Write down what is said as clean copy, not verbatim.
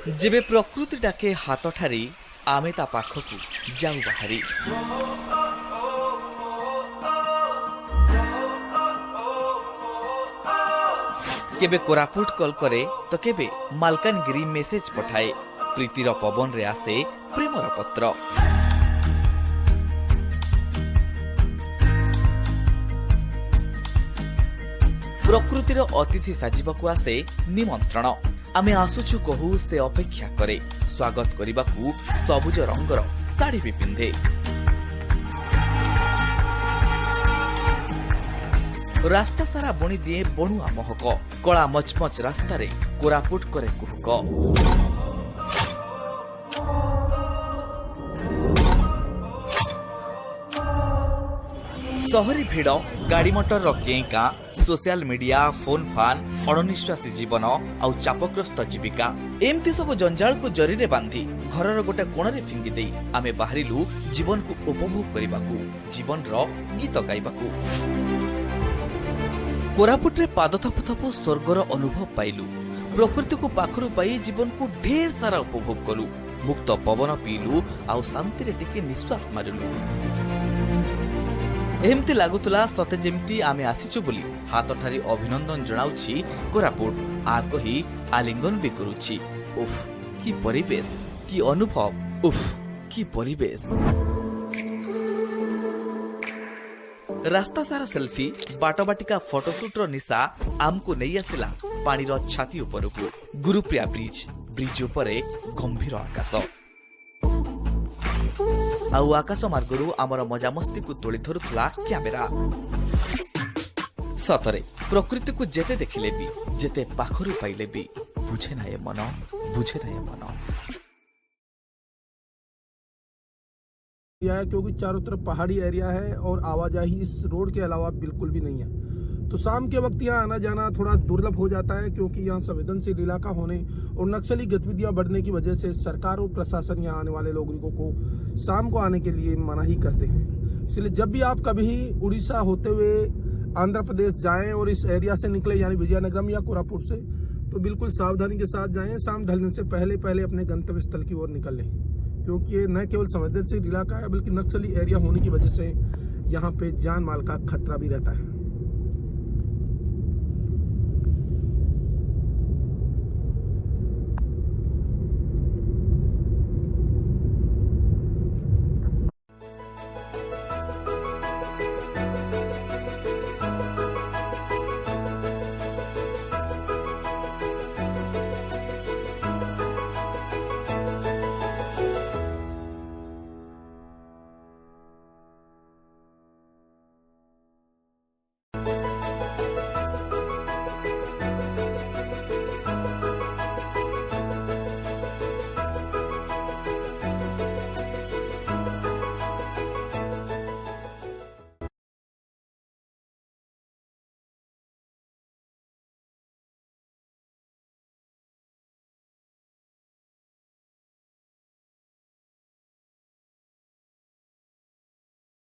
जेबे प्रकृति डाके हाथ ठारी आमे ता पाखकु जाऊ बाहरी। केबे कोरापुट कॉल करे तो केबे मालकानगिरी मेसेज पठाए। प्रीतिर पवन रे आसे प्रेमर पत्र। प्रकृतिर अतिथि साजिबाकू आसे निमंत्रण। आमे आसुछु कहू से अपेक्षा करे। स्वागत करिबाकू सबुज रंगर साड़ी भी पिंधे। रास्ता सारा बुणी दिए बणुआ महक। कला मचमच रास्ता रे कोरापुट करे कुहक। सहरी भिड़, गाड़ी मोटर केंका, सोशल मीडिया, फोन फान, अणनिश्वासी जीवन आउ चापग्रस्त जीविका एमती सब जंजाल को जरी रे बांधी घरर गोटे कोणरे फिंगी दे आमे बाहरिलु जीवन को उपभोग करिबाकू, जीवन रो गीत गाइबाकू। कोरापुट रे पाद थपु थपु स्वर्गर अनुभव पाइलु। प्रकृति को पाखरु पाई जीवन को ढेर सारा उपभोग कलु। मुक्त पवन पीलु आउ शांति रे टिके निश्वास मारिलु। एमती लागुतला सते जेमती आमे आसीछु बोली हाथ ठारी अभिनंदन जणाउछि कोरापुट आ कही आलिंगन भी करूछि। उफ की परिवेश, की अनुभव, उफ की परिवेश। रास्ता सारा सेल्फी, बाटबाटिका फोटोशूट रो निशा आमको नहीं आसिला पानी रो छाती उपरकू। गुरुप्रिया ब्रिज, ब्रिज उपरे गंभीर आकाश आउ आकाश मार्गरू आमर मजामस्ती को तोली धरुथला कैमेरा। सतरे प्रकृति को जेते देखिले भी, जेते पाखरु पाइले भी बुझे ना ये मन, बुझे ना ये मन। क्योंकि चारों तरफ पहाड़ी एरिया है और आवाजाही इस रोड के अलावा बिल्कुल भी नहीं है, तो शाम के वक्त यहाँ आना जाना थोड़ा दुर्लभ हो जाता है, क्योंकि यहाँ संवेदनशील इलाका होने और नक्सली गतिविधियां बढ़ने की वजह से सरकार और प्रशासन यहाँ आने वाले लोगों को शाम को आने के लिए मनाही करते हैं। इसलिए जब भी आप कभी उड़ीसा होते हुए आंध्र प्रदेश जाएं और इस एरिया से निकले यानी विजयनगरम या कोरापुट से, तो बिल्कुल सावधानी के साथ जाएं। शाम ढलने से पहले पहले अपने गंतव्य स्थल की ओर निकल लें, क्योंकि ये न केवल संवेदनशील इलाका है बल्कि नक्सली एरिया होने की वजह से यहाँ पे जान माल का खतरा भी रहता है।